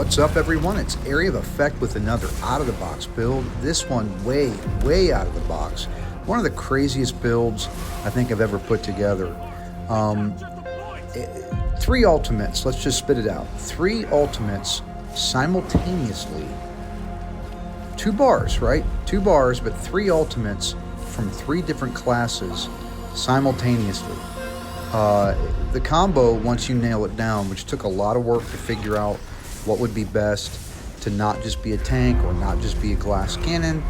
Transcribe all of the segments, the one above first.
What's up, everyone? It's Area of Effect with another out-of-the-box build. This one way out of the box. One of the craziest builds I think I've ever put together. 3 ultimates, let's just spit it out. 3 ultimates simultaneously. 2 bars, right? 2 bars, but 3 ultimates from 3 different classes simultaneously. The combo, once you nail it down, which took a lot of work to figure out what would be best to not just be a tank or not just be a glass cannon,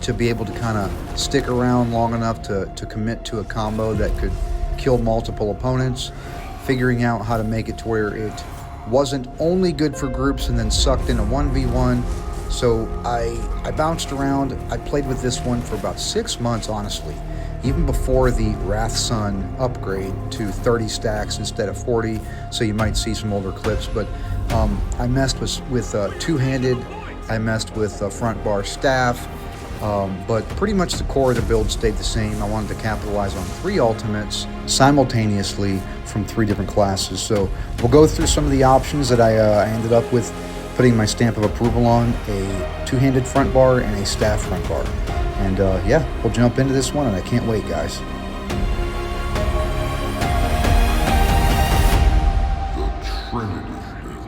to be able to kind of stick around long enough to commit to a combo that could kill multiple opponents, figuring out how to make it to where it wasn't only good for groups and then sucked in a 1v1. So I bounced around. I played with this one for about 6 months, honestly, even before the Wrath Sun upgrade to 30 stacks instead of 40. So you might see some older clips, but I messed with two-handed. I messed with front bar staff, but pretty much the core of the build stayed the same. I wanted to capitalize on 3 ultimates simultaneously from 3 different classes. So we'll go through some of the options that I ended up with putting my stamp of approval on: a two-handed front bar and a staff front bar. And yeah, we'll jump into this one, and I can't wait, guys. The Trinity build.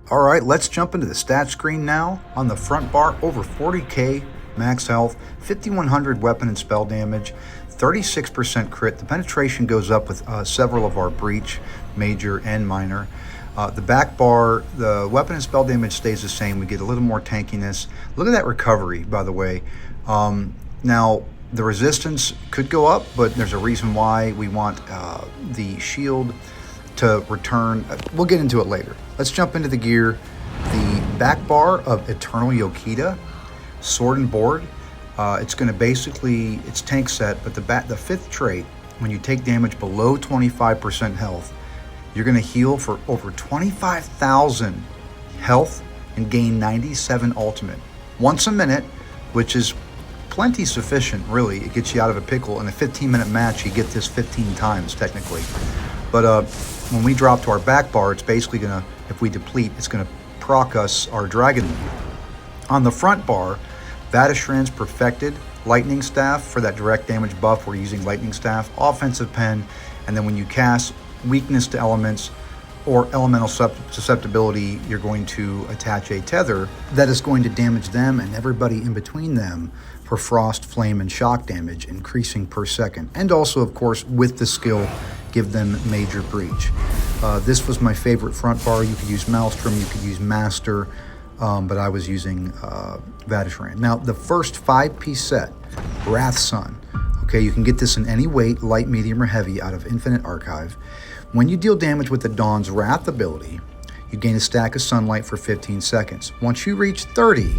All right, let's jump into the stat screen now. On the front bar, over 40k max health, 5100 weapon and spell damage, 36% crit. The penetration goes up with several of our breach, major and minor. The back bar, the weapon and spell damage stays the same. We get a little more tankiness. Look at that recovery, by the way. Now, the resistance could go up, but there's a reason why we want the shield to return. We'll get into it later. Let's jump into the gear. The back bar of Eternal Yokita, sword and board. It's going to basically, it's tank set, but the 5th trait, when you take damage below 25% health, you're going to heal for over 25,000 health and gain 97 ultimate once a minute, which is plenty sufficient, really. It gets you out of a pickle. In a 15-minute match, you get this 15 times technically. But when we drop to our back bar, it's basically going to, if we deplete, it's going to proc us our dragon. On the front bar, Vadishran's Perfected Lightning Staff for that direct damage buff. We're using Lightning Staff, Offensive Pen, and then when you cast Weakness to Elements or Elemental Susceptibility, you're going to attach a tether that is going to damage them and everybody in between them for frost, flame, and shock damage, increasing per second. And also, of course, with the skill, give them major breach. This was my favorite front bar. You could use Maelstrom, you could use Master, but I was using Vadishran. Now, the first 5-piece set, Wrath Sun. Okay, you can get this in any weight, light, medium, or heavy, out of Infinite Archive. When you deal damage with the Dawn's Wrath ability, you gain a stack of sunlight for 15 seconds. Once you reach 30,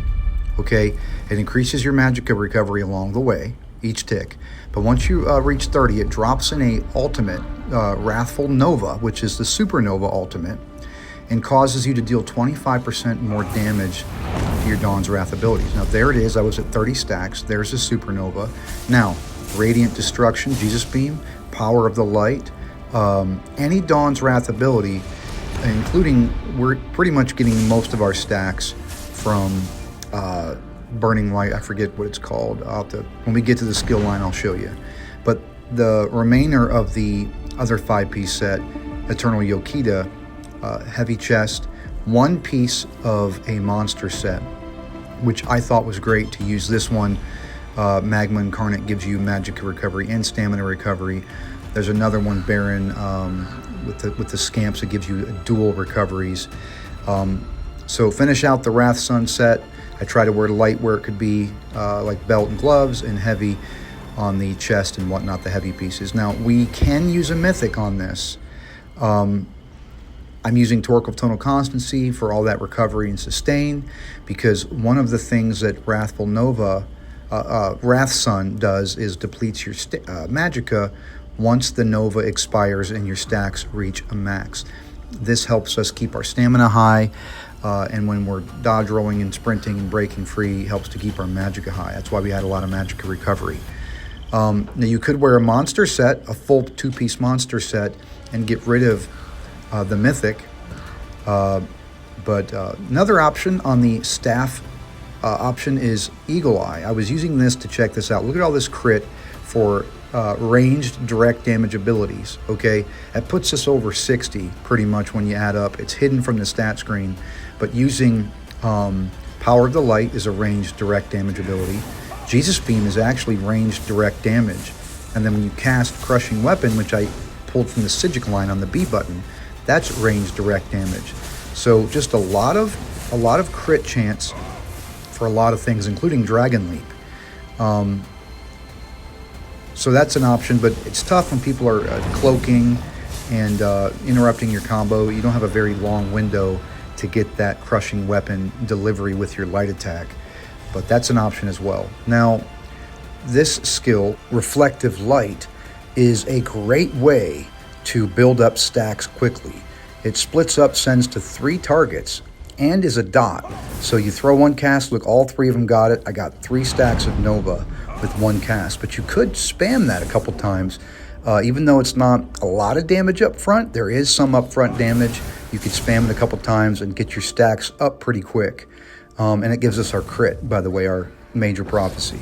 okay, it increases your magicka recovery along the way, each tick. But once you reach 30, it drops in a ultimate, Wrathful Nova, which is the Supernova ultimate, and causes you to deal 25% more damage to your Dawn's Wrath abilities. Now, there it is. I was at 30 stacks. There's a Supernova. Now, Radiant Destruction, Jesus Beam, Power of the Light, any Dawn's Wrath ability, including, we're pretty much getting most of our stacks from Burning Light. I forget what it's called. When we get to the skill line, I'll show you. But the remainder of the other 5-piece set, Eternal Yokita, heavy chest, 1 piece of a monster set, which I thought was great to use. This one, Magma Incarnate, gives you magic recovery and stamina recovery. There's another one, Baron, with the scamps, it gives you dual recoveries. So finish out the Wrath Sun set. I try to wear light where it could be, like belt and gloves, and heavy on the chest and whatnot, the heavy pieces. Now, we can use a mythic on this. I'm using Torque of Tonal Constancy for all that recovery and sustain, because one of the things that Wrathful Nova, Wrath Sun does is depletes your magicka once the Nova expires and your stacks reach a max. This helps us keep our stamina high. and when we're dodge rolling and sprinting and breaking free, helps to keep our magicka high. That's why we had a lot of magicka recovery. Now you could wear a monster set, a full 2-piece monster set, and get rid of the mythic. But another option on the staff option is Eagle Eye. I was using this to check this out. Look at all this crit for ranged direct damage abilities. Okay, that puts us over 60 pretty much when you add up. It's hidden from the stat screen, but using Power of the Light is a ranged direct damage ability. Jesus Beam is actually ranged direct damage, and then when you cast Crushing Weapon, which I pulled from the Sigic line on the B button, that's ranged direct damage. So just a lot of crit chance for a lot of things, including Dragon Leap. So that's an option, but it's tough when people are cloaking and interrupting your combo. You don't have a very long window to get that Crushing Weapon delivery with your light attack, but that's an option as well. Now, this skill, Reflective Light, is a great way to build up stacks quickly. It splits up, sends to 3 targets, and is a dot. So you throw one cast, look, all 3 of them got it. I got 3 stacks of Nova with one cast, but you could spam that a couple times. Even though it's not a lot of damage up front, there is some upfront damage. You could spam it a couple times and get your stacks up pretty quick. And it gives us our crit, by the way, our Major Prophecy.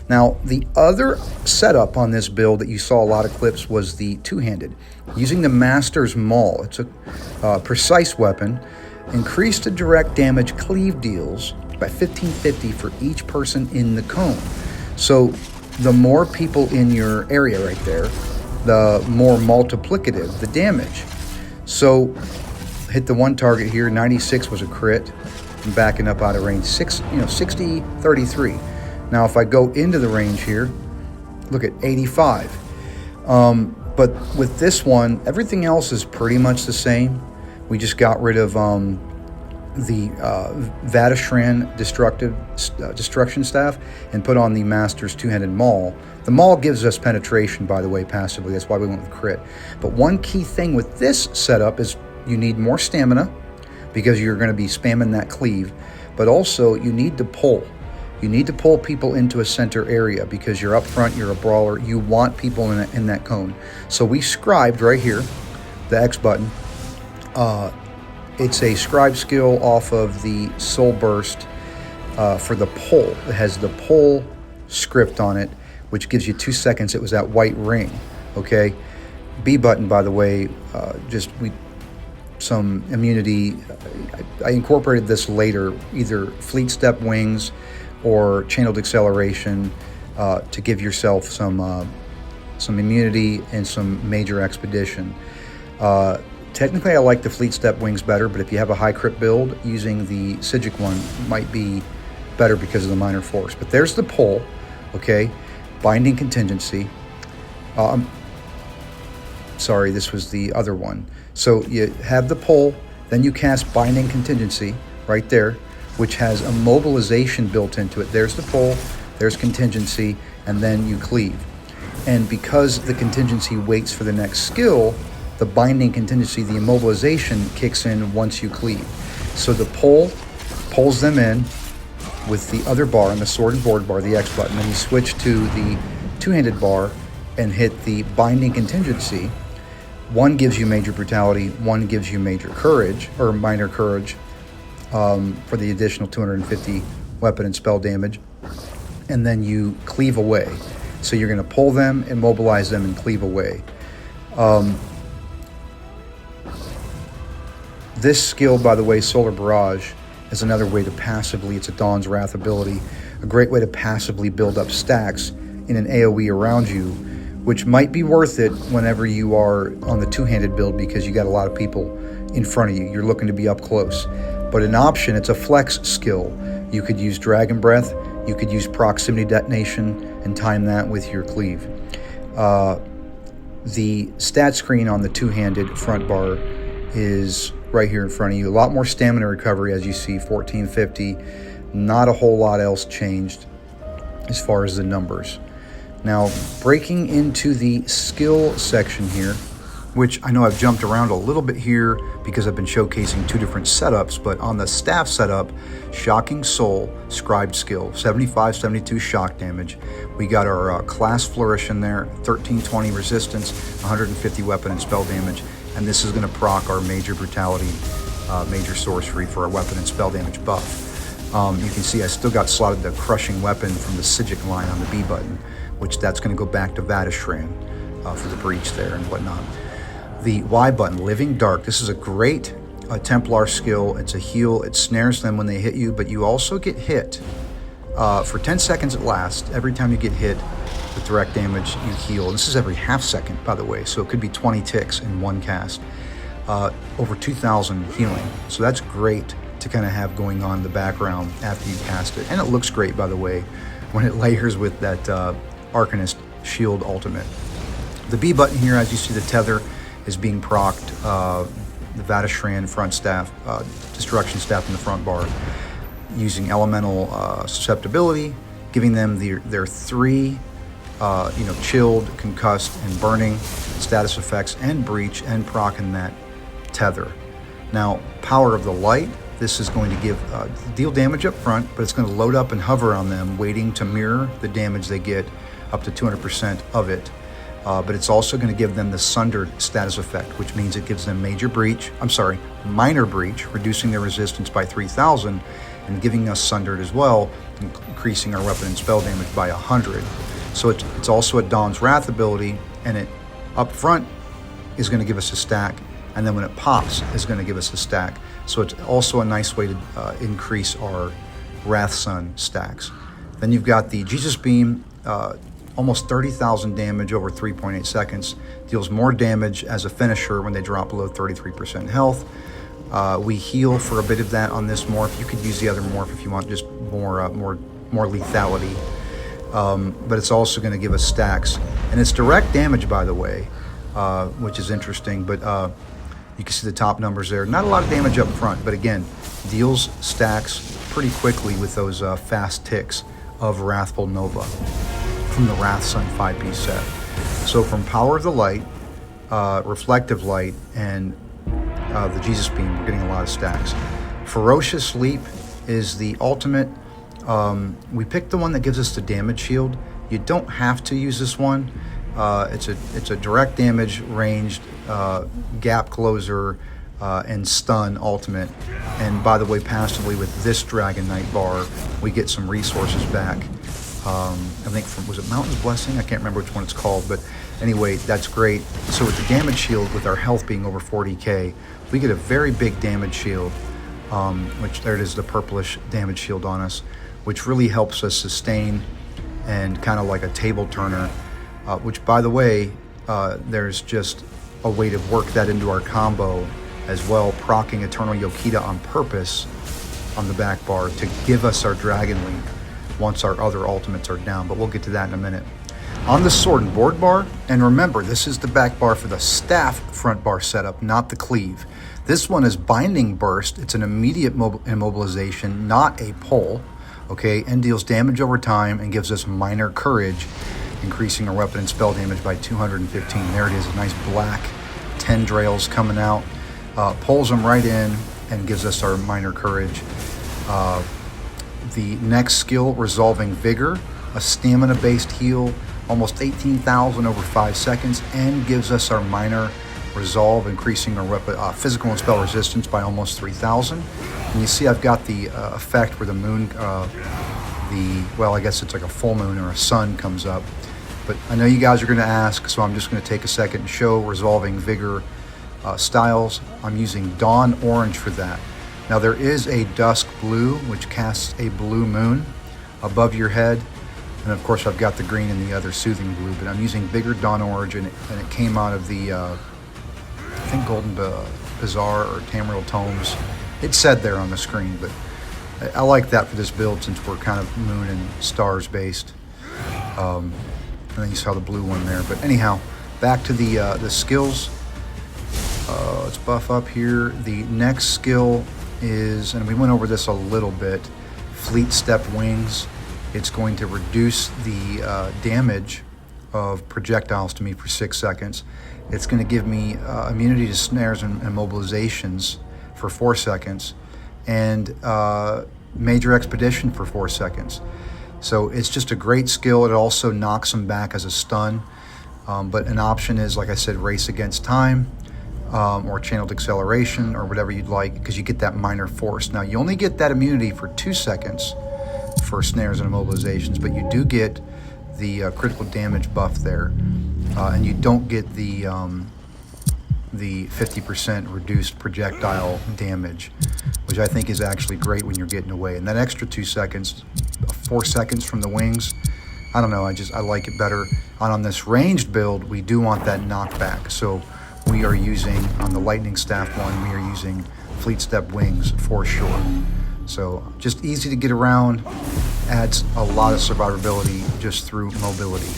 Now, the other setup on this build that you saw a lot of clips was the two-handed. Using the Master's Maul, it's a precise weapon. Increased the direct damage cleave deals by 1550 for each person in the cone. So the more people in your area right there, the more multiplicative the damage. So hit the one target here, 96 was a crit. I'm backing up out of range, 60, 33. Now if I go into the range here, look at 85. But with this one, everything else is pretty much the same. We just got rid of the Vatashran Destruction Staff and put on the Master's Two-Handed Maul. The Maul gives us penetration, by the way, passively. That's why we went with crit. But one key thing with this setup is you need more stamina because you're going to be spamming that cleave. But also, you need to pull. You need to pull people into a center area because you're up front, you're a brawler. You want people in that cone. So we scribed right here, the X button. It's a scribe skill off of the Soul Burst for the pull. It has the pull script on it, which gives you 2 seconds. It was that white ring, okay? B button, by the way, some immunity. I incorporated this later, either Fleet Step Wings or Channeled Acceleration to give yourself some immunity and some major expedition. Technically, I like the Fleet Step Wings better, but if you have a high crit build, using the Sigic one might be better because of the minor force. But there's the pull, okay? Binding Contingency. Sorry, this was the other one. So you have the pull, then you cast Binding Contingency right there, which has a mobilization built into it. There's the pull, there's contingency, and then you cleave. And because the contingency waits for the next skill, the binding contingency, the immobilization kicks in once you cleave. So the pull pulls them in with the other bar and the sword and board bar, the X button, and you switch to the two-handed bar and hit the binding contingency. One gives you major brutality, one gives you major courage, or minor courage, for the additional 250 weapon and spell damage. And then you cleave away. So you're going to pull them, immobilize them, and cleave away. This skill, by the way, Solar Barrage, is another way to passively, it's a Dawn's Wrath ability, a great way to passively build up stacks in an AoE around you, which might be worth it whenever you are on the two-handed build because you got a lot of people in front of you. You're looking to be up close. But an option, it's a flex skill. You could use Dragon Breath, you could use Proximity Detonation and time that with your cleave. The stat screen on the two-handed front bar is right here in front of you. A lot more stamina recovery, as you see, 1450. Not a whole lot else changed as far as the numbers. Now, breaking into the skill section here, which I know I've jumped around a little bit here because I've been showcasing two different setups, but on the staff setup, Shocking Soul, Scribed Skill, 75-72 shock damage. We got our Class Flourish in there, 1320 resistance, 150 weapon and spell damage, and this is going to proc our Major Brutality, Major Sorcery for our weapon and spell damage buff. You can see I still got slotted the Crushing Weapon from the Sijic line on the B button, which that's going to go back to Vatishran for the breach there and whatnot. The Y button, Living Dark. This is a great Templar skill. It's a heal. It snares them when they hit you, but you also get hit. For 10 seconds it lasts. Every time you get hit with direct damage, you heal. This is every half second, by the way, so it could be 20 ticks in one cast. Over 2,000 healing. So that's great to kind of have going on in the background after you cast it. And it looks great, by the way, when it layers with that Arcanist Shield ultimate. The B button here, as you see, the tether is being procced, the Vatishran front staff, destruction staff in the front bar, using elemental susceptibility, giving them their three chilled, concussed, and burning status effects, and breach, and proccing that tether. Now, Power of the Light, this is going to give deal damage up front, but it's going to load up and hover on them, waiting to mirror the damage they get, up to 200% of it. But it's also going to give them the Sundered status effect, which means it gives them minor breach, reducing their resistance by 3,000, and giving us Sundered as well, increasing our weapon and spell damage by 100. So it's also a Dawn's Wrath ability, and it up front is going to give us a stack, and then when it pops, is going to give us a stack. So it's also a nice way to increase our Wrath Sun stacks. Then you've got the Jesus Beam, almost 30,000 damage over 3.8 seconds. Deals more damage as a finisher when they drop below 33% health. We heal for a bit of that on this morph. You could use the other morph if you want just more lethality. But it's also going to give us stacks. And it's direct damage, by the way, which is interesting. But you can see the top numbers there. Not a lot of damage up front, but again, deals stacks pretty quickly with those fast ticks of Wrathful Nova from the Wrath Sun 5-piece set. So from Power of the Light, Reflective Light, and the Jesus Beam, we're getting a lot of stacks. Ferocious Leap is the ultimate. We picked the one that gives us the damage shield. You don't have to use this one. It's a direct damage, ranged, gap closer, and stun ultimate. And by the way, passively with this Dragon Knight bar, we get some resources back. I think was it Mountain's Blessing? I can't remember which one it's called, but anyway, that's great. So with the damage shield, with our health being over 40k, we get a very big damage shield, which there it is, the purplish damage shield on us, which really helps us sustain and kind of like a table turner, which by the way, there's just a way to work that into our combo as well, proccing Eternal Yokita on purpose on the back bar to give us our Dragon Leap once our other ultimates are down, but we'll get to that in a minute. On the sword and board bar, and remember, this is the back bar for the staff front bar setup, not the cleave. This one is Binding Burst. It's an immediate immobilization, not a pull, okay, and deals damage over time and gives us minor courage, increasing our weapon and spell damage by 215. There it is, a nice black tendrils coming out, pulls them right in and gives us our minor courage. The next skill, Resolving Vigor, a stamina-based heal, almost 18,000 over 5 seconds, and gives us our minor resolve, increasing our weapon, physical and spell resistance by almost 3,000. And you see I've got the effect where the moon, I guess it's like a full moon or a sun comes up. But I know you guys are going to ask, so I'm just going to take a second and show Resolving Vigor styles. I'm using Dawn Orange for that. Now there is a Dusk Blue, which casts a blue moon above your head. And of course I've got the green and the other Soothing Blue, but I'm using Vigor Dawn Orange, and it came out of the, I think Golden Bazaar or Tamriel Tomes. It said there on the screen, but I like that for this build since we're kind of moon and stars based. And then you saw the blue one there. But anyhow, back to the skills. Let's buff up here. The next skill is, and we went over this a little bit, Fleet Step Wings. It's going to reduce the damage of projectiles to me for 6 seconds. It's going to give me immunity to snares and mobilizations for 4 seconds, and major expedition for 4 seconds. So it's just a great skill. It also knocks them back as a stun. But an option is, like I said, race against time, or channeled acceleration, or whatever you'd like, because you get that minor force. Now, you only get that immunity for 2 seconds for snares and immobilizations, but you do get the critical damage buff there, and you don't get the 50% reduced projectile damage, which I think is actually great when you're getting away. And that extra 2 seconds, 4 seconds from the wings, I don't know, I like it better. On this ranged build, we do want that knockback. So we are using, on the lightning staff one, we are using fleet step wings for sure. So just easy to get around, adds a lot of survivability just through mobility.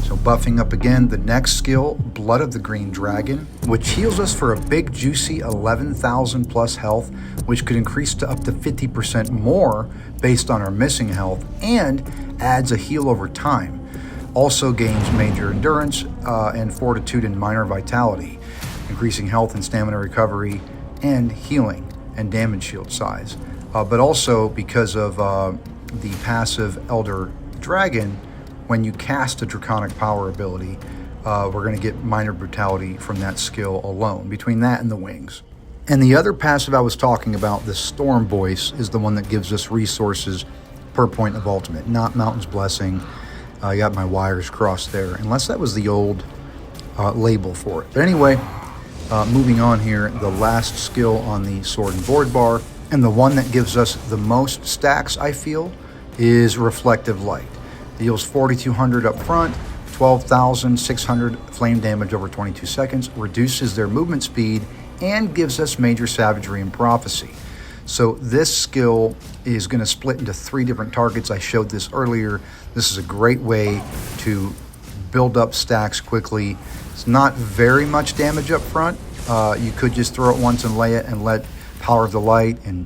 So buffing up again, the next skill, Blood of the Green Dragon, which heals us for a big juicy 11,000 plus health, which could increase to up to 50% more based on our missing health, and adds a heal over time. Also gains major endurance and fortitude and minor vitality, increasing health and stamina recovery and healing and damage shield size. But also because of the passive Elder Dragon, when you cast a Draconic Power ability, we're going to get minor brutality from that skill alone, between that and the wings. And the other passive I was talking about, the Storm Voice, is the one that gives us resources per point of ultimate, not Mountain's Blessing. I got my wires crossed there, unless that was the old label for it. But anyway, moving on here, the last skill on the sword and board bar, and the one that gives us the most stacks, I feel, is Reflective Light. It deals 4,200 up front, 12,600 flame damage over 22 seconds, reduces their movement speed, and gives us major savagery and prophecy. So this skill is going to split into 3 different targets. I showed this earlier. This is a great way to build up stacks quickly. It's not very much damage up front. You could just throw it once and lay it and let Power of the Light and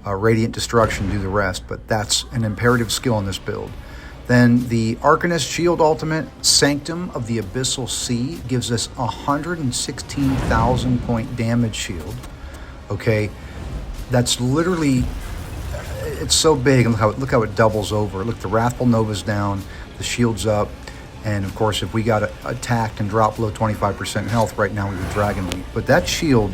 Radiant Destruction do the rest, but that's an imperative skill in this build. Then the Arcanist Shield Ultimate, Sanctum of the Abyssal Sea, gives us 116,000 point damage shield. Okay, that's literally, it's so big, and look how it doubles over. Look, the Wrathful Nova's down, the shield's up, and of course if we got attacked and dropped below 25% health right now, we would Dragon Leap. But that shield,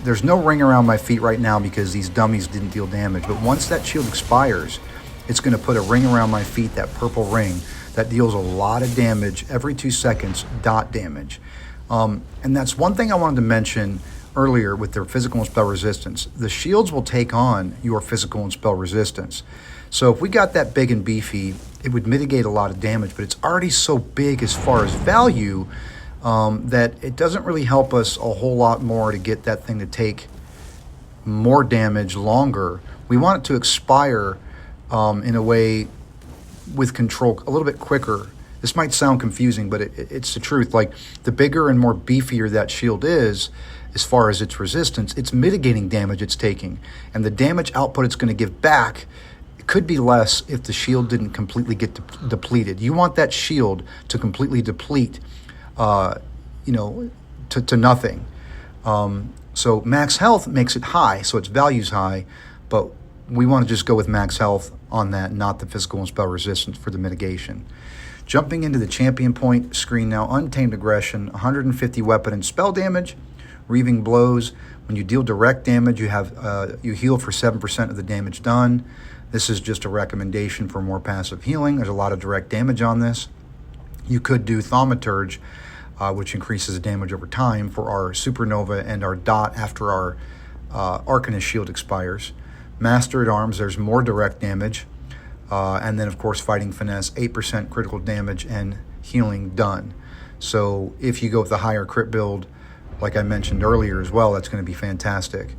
there's no ring around my feet right now because these dummies didn't deal damage, but once that shield expires, it's going to put a ring around my feet, that purple ring, that deals a lot of damage every 2 seconds, dot damage. And that's one thing I wanted to mention earlier with their physical and spell resistance. The shields will take on your physical and spell resistance. So if we got that big and beefy, it would mitigate a lot of damage, but it's already so big as far as value that it doesn't really help us a whole lot more to get that thing to take more damage longer. We want it to expire in a way with control a little bit quicker. This might sound confusing, but it's the truth. Like, the bigger and more beefier that shield is, as far as its resistance, it's mitigating damage it's taking. And the damage output it's going to give back, it could be less if the shield didn't completely get depleted. You want that shield to completely deplete, to nothing. So max health makes it high, so its value's high, but we want to just go with max health on that, not the physical and spell resistance for the mitigation. Jumping into the champion point screen now, Untamed Aggression, 150 weapon and spell damage, Reaving Blows. When you deal direct damage, you heal for 7% of the damage done. This is just a recommendation for more passive healing. There's a lot of direct damage on this. You could do Thaumaturge, which increases the damage over time for our Supernova and our Dot after our Arcanist Shield expires. Master at Arms, there's more direct damage. And then, of course, Fighting Finesse, 8% critical damage and healing done. So if you go with the higher crit build, like I mentioned earlier as well, that's going to be fantastic.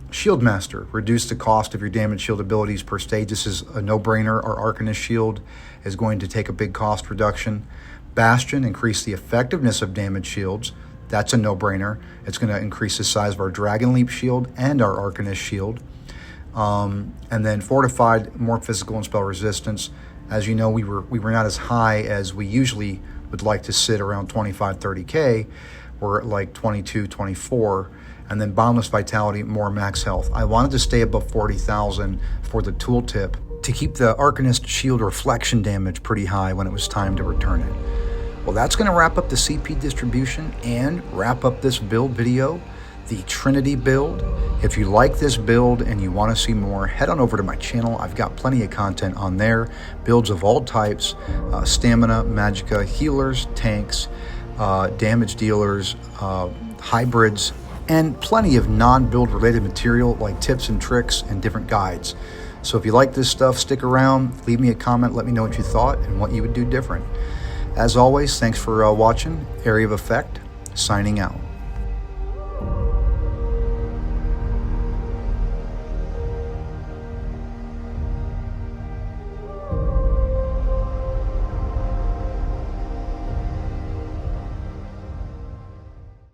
Shield Master, reduce the cost of your damage shield abilities per stage. This is a no-brainer. Our Arcanist Shield is going to take a big cost reduction. Bastion, increase the effectiveness of damage shields. That's a no-brainer. It's going to increase the size of our Dragon Leap Shield and our Arcanist Shield. And then fortified, more physical and spell resistance. As you know, we were not as high as we usually would like to sit, around 25, 30K. We're at like 22, 24. And then boundless vitality, more max health. I wanted to stay above 40,000 for the tooltip to keep the Arcanist shield reflection damage pretty high when it was time to return it. Well, that's going to wrap up the CP distribution and wrap up this build video, the Trinity build. If you like this build and you want to see more, head on over to my channel. I've got plenty of content on there, builds of all types, stamina, magicka, healers, tanks, damage dealers, hybrids, and plenty of non-build related material like tips and tricks and different guides. So if you like this stuff, stick around, leave me a comment, let me know what you thought and what you would do different. As always, thanks for watching. Area of Effect, signing out.